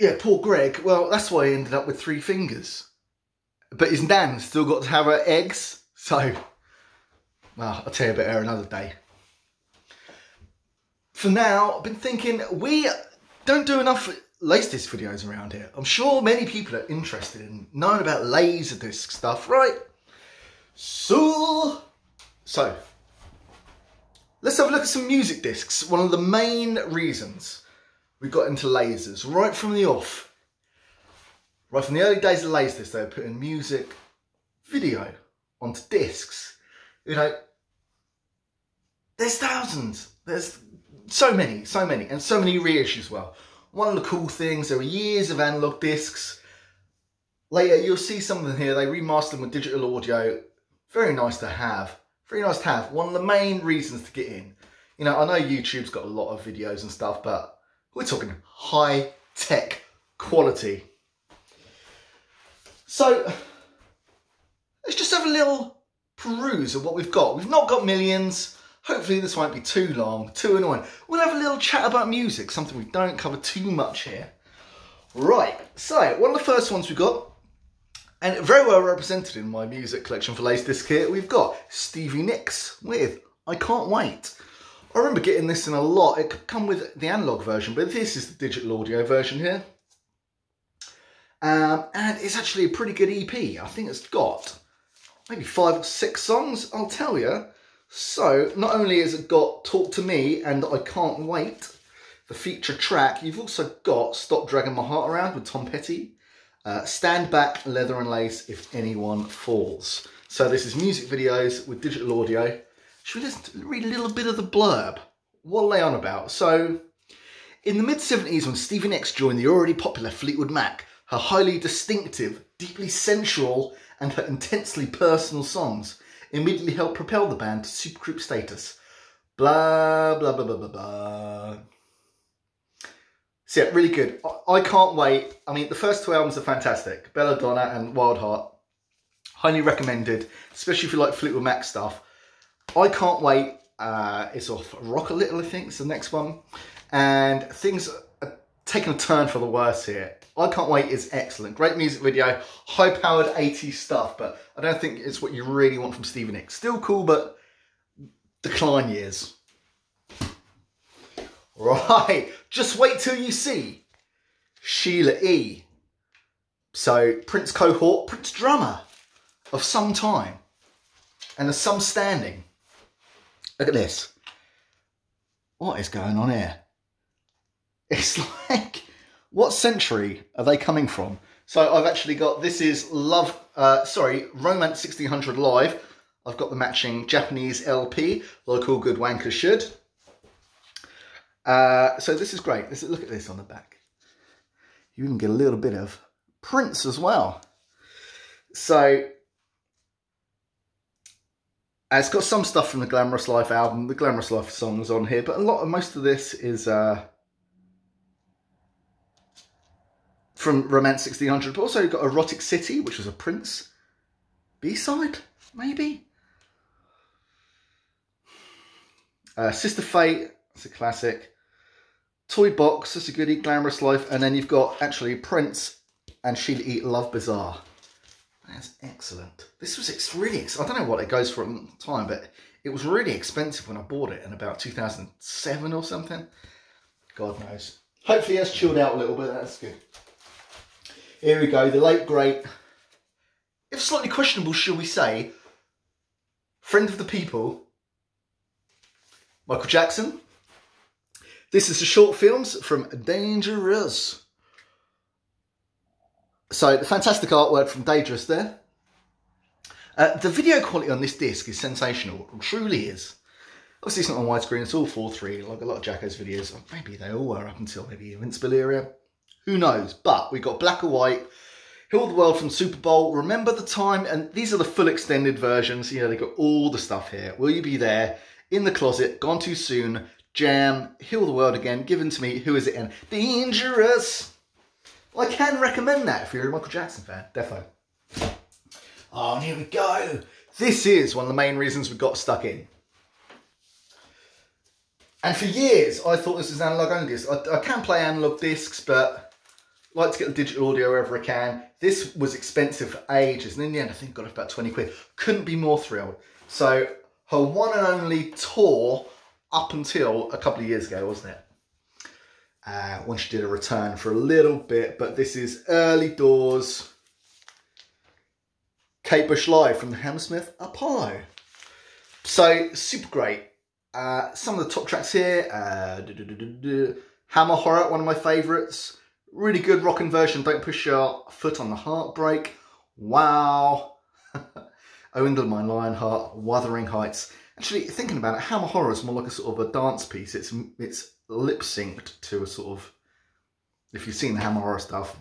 yeah, poor Greg. Well, that's why he ended up with 3 fingers. But his nan's still got to have her eggs. So, well, I'll tell you about her another day. For now, I've been thinking, we don't do enough LaserDisc videos around here. I'm sure many people are interested in knowing about LaserDisc stuff, right? So, let's have a look at some music discs. One of the main reasons we got into lasers, right from the off. Right from the early days of LaserDisc, they were putting music video onto discs. You know, there's thousands. There's so many, and so many reissues as well. One of the cool things, there were years of analog discs. Later, you'll see some of them here. They remastered them with digital audio. Very nice to have. Very nice to have. One of the main reasons to get in. You know, I know YouTube's got a lot of videos and stuff, but we're talking high-tech quality. So, let's just have a little peruse of what we've got. We've not got millions. Hopefully this won't be too long, too annoying. We'll have a little chat about music, something we don't cover too much here. Right, so one of the first ones we got, and very well represented in my music collection for LaserDisc here, we've got Stevie Nicks with I Can't Wait. I remember getting this in a lot. It could come with the analog version, but this is the digital audio version here. And it's actually a pretty good EP. I think it's got maybe 5 or 6 songs, I'll tell you. So, not only has it got Talk to Me and I Can't Wait, the feature track, you've also got Stop Dragging My Heart Around with Tom Petty, Stand Back, Leather and Lace, If Anyone Falls. So this is music videos with digital audio. Should we just read a little bit of the blurb? What are they on about? So, in the mid-70s when Stevie Nicks joined the already popular Fleetwood Mac, her highly distinctive, deeply sensual and her intensely personal songs immediately helped propel the band to supergroup status. Blah, blah, blah, blah, blah, blah. So yeah, really good. I Can't Wait. I mean, the first 2 albums are fantastic. Belladonna and Wild Heart. Highly recommended, especially if you like Fleetwood Mac stuff. I Can't Wait is off Rock a Little, I think, it's the next one. And things are taking a turn for the worse here. I Can't Wait is excellent. Great music video, high-powered 80s stuff, but I don't think it's what you really want from Stevie Nicks. Still cool, but decline years. Right, Just Wait Till You See. Sheila E. So, Prince cohort, Prince drummer of some time. And of some standing. Look at this. What is going on here? It's like, what century are they coming from? So I've actually got, this is Romance 1600 Live. I've got the matching Japanese LP, like all good wankers should. So this is great. Look at this on the back. You even get a little bit of Prince as well. So it's got some stuff from the Glamorous Life album, the Glamorous Life songs on here, but most of this is from Romance 1600, but also you've got Erotic City, which was a Prince B-side, maybe? Sister Fate, that's a classic. Toy Box, that's a goodie, Glamorous Life, and then you've got actually Prince and Sheila E. Love Bizarre. That's excellent. This was really expensive. I don't know what it goes for at the time, but it was really expensive when I bought it in about 2007 or something. God knows. Hopefully it's chilled out a little bit, that's good. Here we go, the late great, if slightly questionable, shall we say, friend of the people, Michael Jackson. This is the short films from Dangerous. So, the fantastic artwork from Dangerous there. The video quality on this disc is sensational, it truly is. Obviously it's not on widescreen, it's all 4:3, like a lot of Jacko's videos. Or maybe they all were up until maybe Invincible era. Who knows? But we got Black or White, Heal the World from Super Bowl, Remember the Time, and these are the full extended versions. You know, they got all the stuff here. Will You Be There, In the Closet, Gone Too Soon, Jam, Heal the World Again, Given to Me, Who Is It, and Dangerous. Well, I can recommend that if you're a Michael Jackson fan, defo. Oh, and here we go. This is one of the main reasons we got stuck in. And for years, I thought this was analog only discs. I can play analog discs, but Like to get the digital audio wherever I can. This was expensive for ages, and in the end I think I got it for about 20 quid. Couldn't be more thrilled. So her one and only tour up until a couple of years ago, wasn't it? When she did a return for a little bit, but this is early doors. Kate Bush live from the Hammersmith Apollo. So super great. Some of the top tracks here. Hammer Horror, one of my favourites. Really good rockin' version. Don't Push Your Foot on the Heartbreak. Wow. Oh, Undermine Lionheart. Wuthering Heights. Actually, thinking about it, Hammer Horror is more like a sort of a dance piece. It's lip synced to a sort of, if you've seen the Hammer Horror stuff,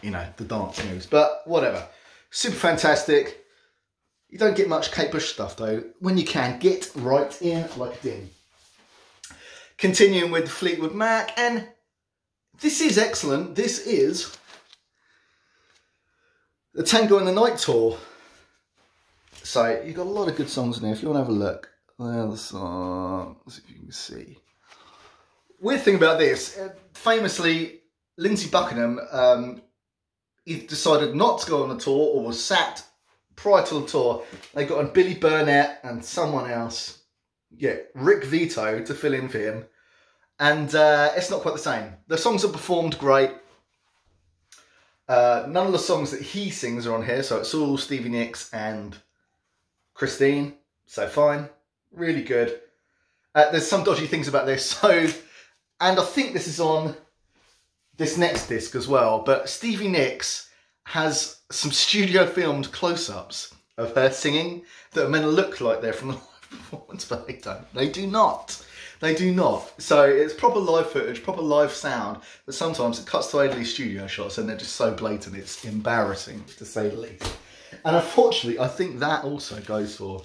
you know, the dance moves. But whatever. Super fantastic. You don't get much Kate Bush stuff though. When you can, get right in like a din. Continuing with Fleetwood Mac, and this is excellent. This is the Tango in the Night tour. So you've got a lot of good songs in here. If you want to have a look, there are the songs, if you can see. Weird thing about this, famously, Lindsey Buckingham, he decided not to go on the tour, or was sacked prior to the tour. They got on Billy Burnett and someone else, yeah, Rick Vito, to fill in for him. And it's not quite the same. The songs are performed great. None of the songs that he sings are on here, so it's all Stevie Nicks and Christine. So fine, really good. There's some dodgy things about this, so, and I think this is on this next disc as well, but Stevie Nicks has some studio filmed close-ups of her singing that are meant to look like they're from the live performance, but they don't. They do not. They do not. So it's proper live footage, proper live sound, but sometimes it cuts to these studio shots and they're just so blatant, it's embarrassing, to say the least. And unfortunately, I think that also goes for,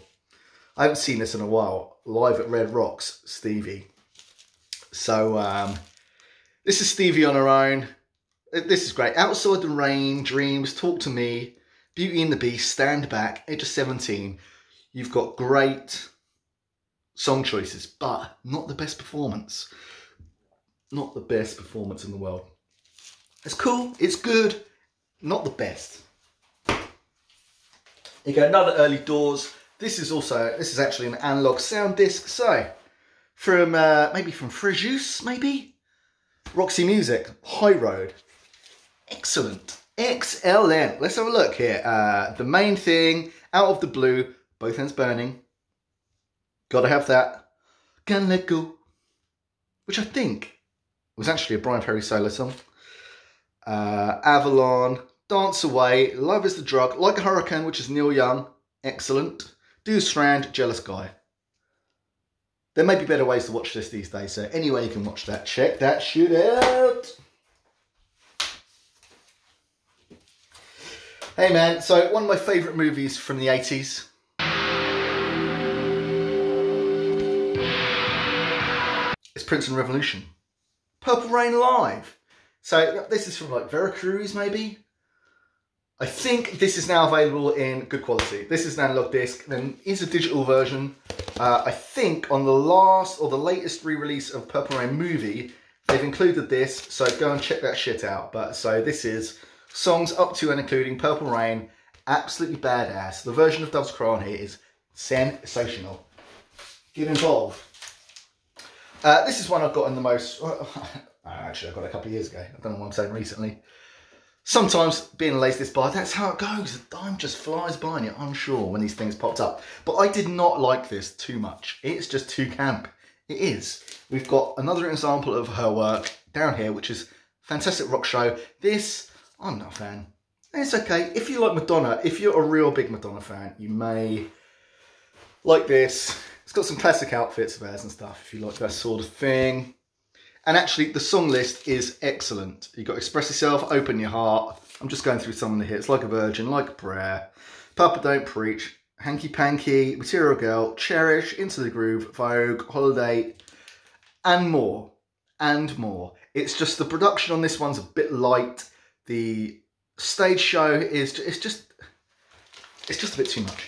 I haven't seen this in a while, live at Red Rocks, Stevie. So this is Stevie on her own. This is great. Outside the Rain, Dreams, Talk to Me, Beauty and the Beast, Stand Back, Age of 17. You've got great song choices, but not the best performance. Not the best performance in the world. It's cool, it's good, not the best. You go another early doors. This is actually an analog sound disc. So from maybe from Frejus, maybe Roxy Music, High Road. Excellent, excellent. Let's have a look here. The main thing, Out of the Blue, Both Hands Burning. Gotta have that. Can't Let Go, which I think was actually a Brian Ferry solo song. Avalon, Dance Away, Love is the Drug, Like a Hurricane, which is Neil Young. Excellent. Do Strand, Jealous Guy. There may be better ways to watch this these days, so anyway you can watch that. Check that shit out. Hey man, so one of my favourite movies from the 80s. It's Prince and Revolution. Purple Rain Live. So this is from like Veracruz maybe? I think this is now available in good quality. This is an analog disc, then is a digital version. I think on the last or the latest re-release of Purple Rain movie, they've included this, so go and check that shit out. But so this is songs up to and including Purple Rain, absolutely badass. The version of Dove's Cry on here is sensational. Get involved. This is one I've got in the most, actually I got it a couple of years ago. I don't know what I'm saying recently. Sometimes being a LaseRDisc buyer, that's how it goes. The time just flies by and you're unsure when these things popped up. But I did not like this too much. It's just too camp. It is. We've got another example of her work down here, which is Fantastic Rock Show. This, I'm not a fan. It's okay. If you like Madonna, if you're a real big Madonna fan, you may like this. It's got some classic outfits of hers and stuff, if you like that sort of thing. And actually, the song list is excellent. You've got Express Yourself, Open Your Heart. I'm just going through some of the hits. Like a Virgin, Like a Prayer, Papa Don't Preach, Hanky Panky, Material Girl, Cherish, Into the Groove, Vogue, Holiday, and more. And more. It's just the production on this one's a bit light. The stage show is it's just a bit too much.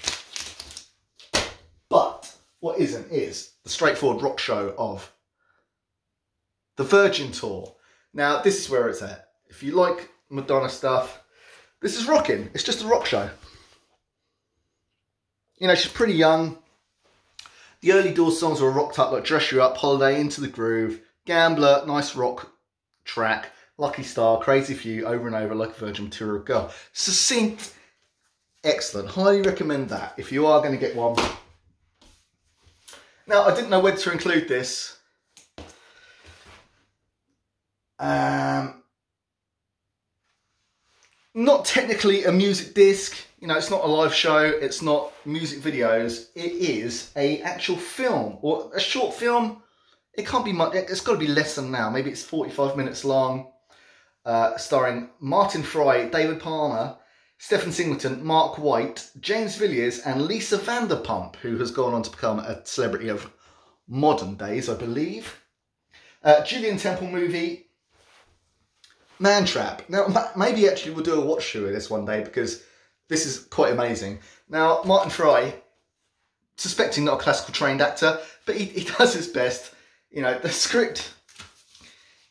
But what isn't is the straightforward rock show of the Virgin Tour. Now, this is where it's at. If you like Madonna stuff, this is rocking. It's just a rock show. You know, she's pretty young. The early Doors songs were rocked up, like Dress You Up, Holiday, Into the Groove, Gambler, nice rock track, Lucky Star, Crazy for You, Over and Over, Like a Virgin, Material Girl. Succinct, excellent. Highly recommend that if you are going to get one. Now, I didn't know whether to include this. Not technically a music disc. You know, it's not a live show. It's not music videos. It is a actual film or a short film. It can't be much. It's got to be less than now. Maybe it's 45 minutes long. Starring Martin Fry, David Palmer, Stephen Singleton, Mark White, James Villiers and Lisa Vanderpump, who has gone on to become a celebrity of modern days, I believe. Gillian Temple movie. Man Trap. Now, maybe actually we'll do a watch through of this one day because this is quite amazing. Now, Martin Fry, suspecting not a classical trained actor, but he does his best. You know, the script,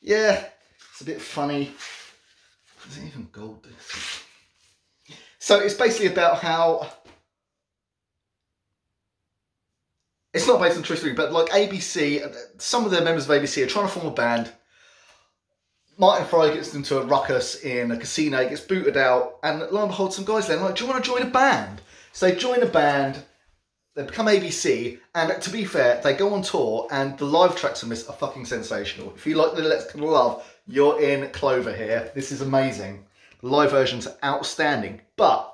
yeah, it's a bit funny. Is it even gold, this? So it's basically about how, it's not based on true story, but like ABC, some of the members of ABC are trying to form a band. Martin Fry gets into a ruckus in a casino, gets booted out, and lo and behold, some guys there are like, do you want to join a band? So they join a band, they become ABC, and to be fair, they go on tour, and the live tracks on this are fucking sensational. If you like the Let's Go Love, you're in Clover here. This is amazing. The live versions are outstanding, but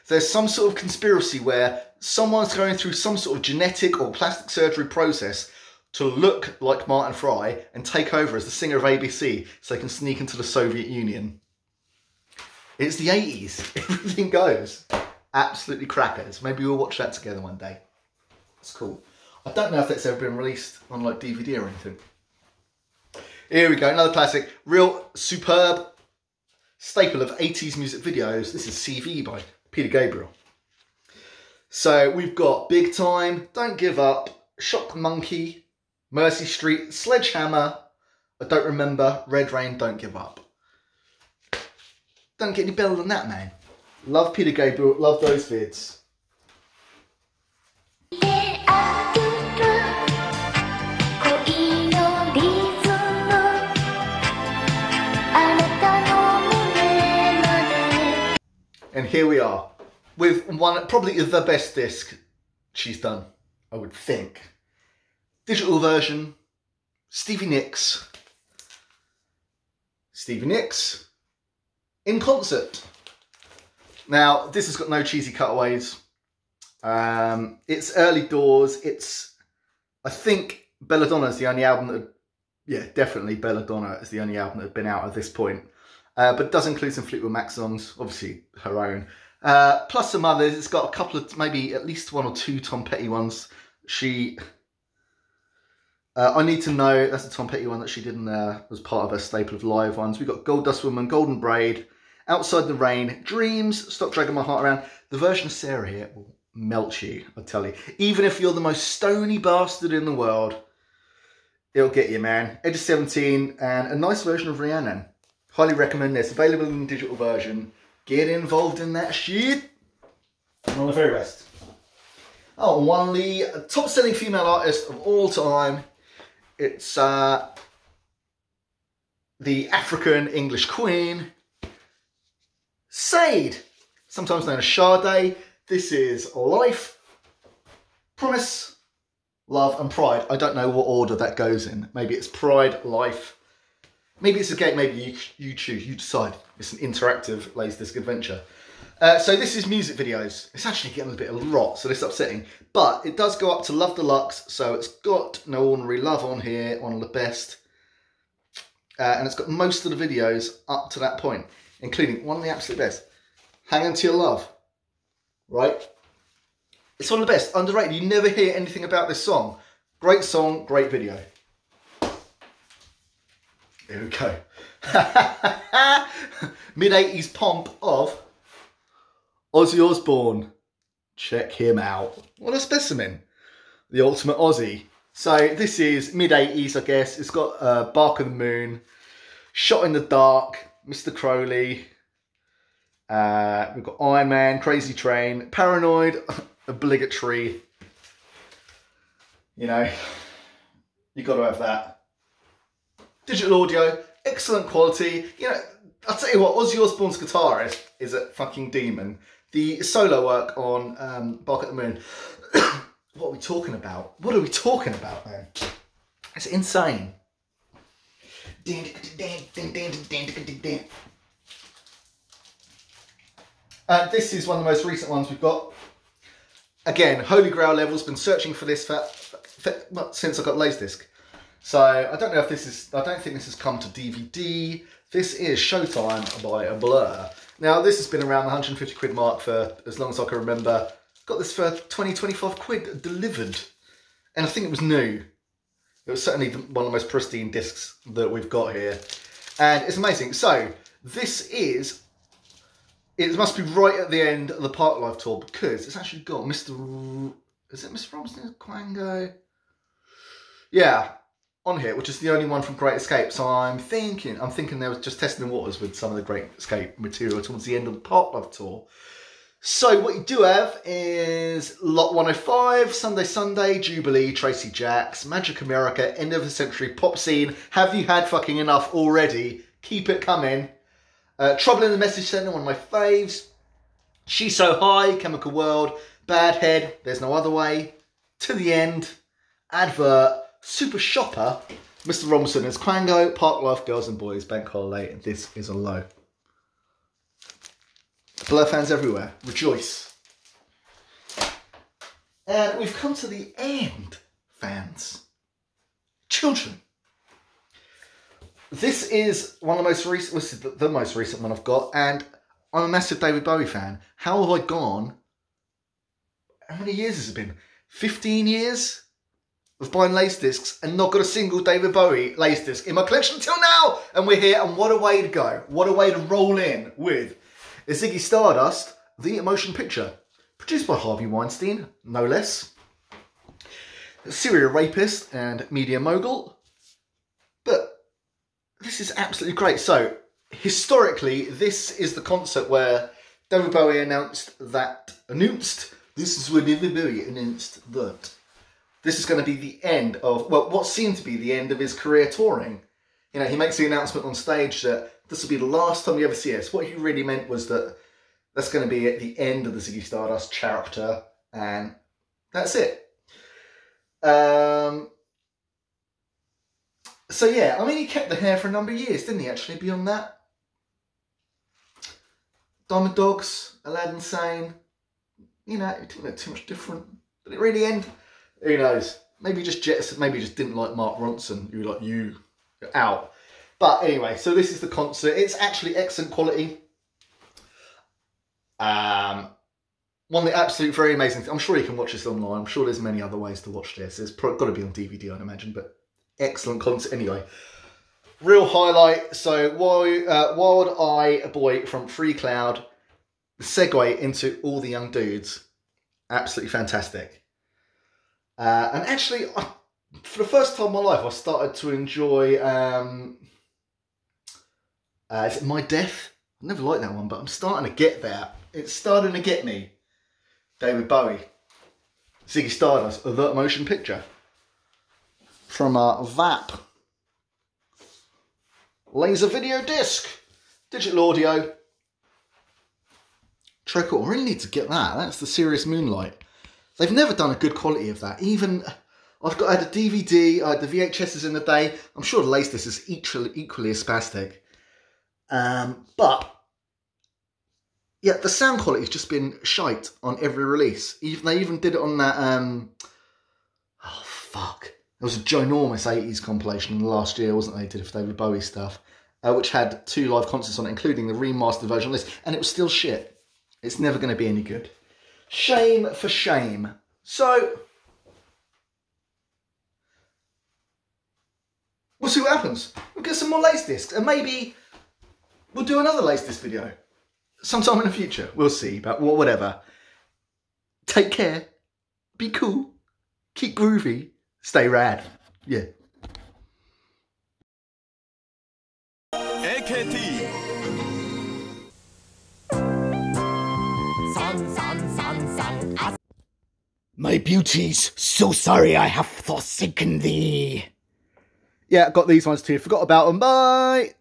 there's some sort of conspiracy where someone's going through some sort of genetic or plastic surgery process to look like Martin Fry and take over as the singer of ABC so they can sneak into the Soviet Union. It's the 80s. Everything goes. Absolutely crackers. Maybe we'll watch that together one day. It's cool. I don't know if that's ever been released on like DVD or anything. Here we go. Another classic. Real superb staple of 80s music videos. This is CV by Peter Gabriel. So we've got Big Time, Don't Give Up, Shock Monkey, Mercy Street, Sledgehammer, I Don't Remember, Red Rain, Don't Give Up. Don't get any better than that, man. Love Peter Gabriel, love those vids. And here we are, with one, probably the best disc she's done, I would think. Digital version, Stevie Nicks in concert. Now, this has got no cheesy cutaways. It's early Doors. I think Belladonna is the only album that, yeah, definitely Belladonna is the only album that had been out at this point. But it does include some Fleetwood Mac songs, obviously her own. Plus some others. It's got a couple of, maybe at least one or two Tom Petty ones. I Need to Know, that's a Tom Petty one that she did in there, was part of her staple of live ones. We've got Gold Dust Woman, Golden Braid, Outside the Rain, Dreams, Stop Dragging My Heart Around. The version of Sarah here will melt you, I tell you. Even if you're the most stony bastard in the world, it'll get you, man. Edge of 17 and a nice version of Rhiannon. Highly recommend this. Available in digital version. Get involved in that shit. And all the very best. Oh, and one of the top-selling female artists of all time. It's the African English Queen, Sade, sometimes known as Sade. This is Life, Promise, Love and Pride. I don't know what order that goes in. Maybe it's Pride, Life. Maybe it's a game, maybe you choose, you decide. It's an interactive LaserDisc adventure. So this is music videos. It's actually getting a bit of a rot, so this is upsetting. But it does go up to Love Deluxe, so it's got No Ordinary Love on here, one of the best. And it's got most of the videos up to that point, including one of the absolute best, Hang On To Your Love. Right? It's one of the best, underrated. You never hear anything about this song. Great song, great video. Here we go. Mid-80s pomp of Ozzy Osbourne. Check him out. What a specimen. The ultimate Ozzy. So this is mid-80s, I guess. It's got Bark of the Moon, Shot in the Dark, Mr. Crowley. We've got Iron Man, Crazy Train, Paranoid, Obligatory. You know, you got to have that. Digital audio, excellent quality. You know, I'll tell you what, Ozzy Osbourne's guitarist is a fucking demon. The solo work on Bark at the Moon. What are we talking about? What are we talking about, man? It's insane. This is one of the most recent ones we've got. Again, Holy Grail levels. Been searching for this since I got LASERDISC. So I don't know if this is. I don't think this has come to DVD. This is Showtime by a Blur. Now this has been around the 150 quid mark for as long as I can remember. Got this for 20-25 quid delivered, and I think it was new. It was certainly one of the most pristine discs that we've got here, and it's amazing. So this is. It must be right at the end of the Park Life tour because it's actually got Mr. Is it Mr. Robinson Quango? Yeah, on here, which is the only one from Great Escape. So I'm thinking they were just testing the waters with some of the Great Escape material towards the end of the Park Life tour. So what you do have is Lot 105, Sunday, Jubilee, Tracy Jacks, Magic America, End of the Century, Pop Scene. Have you had fucking enough already? Keep it coming. Trouble in the Message Centre, one of my faves. She's So High, Chemical World, Bad Head, There's No Other Way, To the End, Advert, Super Shopper, Mr. Robinson is Quango, Park Life, Girls and Boys, Bank Holiday, and This Is a Low. Blur fans everywhere, rejoice. And we've come to the end, fans. Children. This is one of the most recent, this is the most recent one I've got, and I'm a massive David Bowie fan. How have I gone? How many years has it been? 15 years of buying LaseDiscs and not got a single David Bowie LaseDisc in my collection until now. And we're here, and what a way to go. What a way to roll in with a Ziggy Stardust, the motion picture. Produced by Harvey Weinstein, no less. A serial rapist and media mogul. But this is absolutely great. So, historically, this is the concert where David Bowie announced that this is where David Bowie announced that this is going to be the end of, well, what seemed to be the end of his career touring. You know, he makes the announcement on stage that this will be the last time you ever see us. What he really meant was that that's going to be at the end of the Ziggy Stardust chapter, and that's it. So yeah, I mean, he kept the hair for a number of years, didn't he, actually, beyond that? Diamond Dogs, Aladdin Sane, you know, it didn't look too much different. Did it really end? Who knows? Maybe just maybe just didn't like Mark Ronson, who like you're out. But anyway, so this is the concert. It's actually excellent quality. One of the absolute very amazing things. I'm sure you can watch this online. I'm sure there's many other ways to watch this. It's got to be on DVD, I'd imagine, but excellent concert anyway. Real highlight. So Wild Eye Boy from Free Cloud. The segue into All the Young Dudes. Absolutely fantastic. And actually, for the first time in my life, I started to enjoy... is it My Death? I never liked that one, but I'm starting to get there. It's starting to get me. David Bowie. Ziggy Stardust, The Motion Picture. From VAP. Laser video disc. Digital audio. Trickle. I really need to get that. That's the Serious Moonlight. They've never done a good quality of that. Even, I had a DVD, I had the VHSs in the day. I'm sure the LaseDisc is equally as spastic. But, yeah, the sound quality has just been shite on every release. They even did it on that, oh, fuck. There was a ginormous 80s compilation last year, wasn't they? Did it for David Bowie stuff, which had 2 live concerts on it, including the remastered version of this, and it was still shit. It's never going to be any good. Shame for shame. So, we'll see what happens. We'll get some more LaseDiscs, and maybe we'll do another LaseDisc video sometime in the future. We'll see, but whatever. Take care. Be cool. Keep groovy. Stay rad. Yeah. AKT My beauties, so sorry I have forsaken thee. Yeah, got these ones too. Forgot about them. Bye.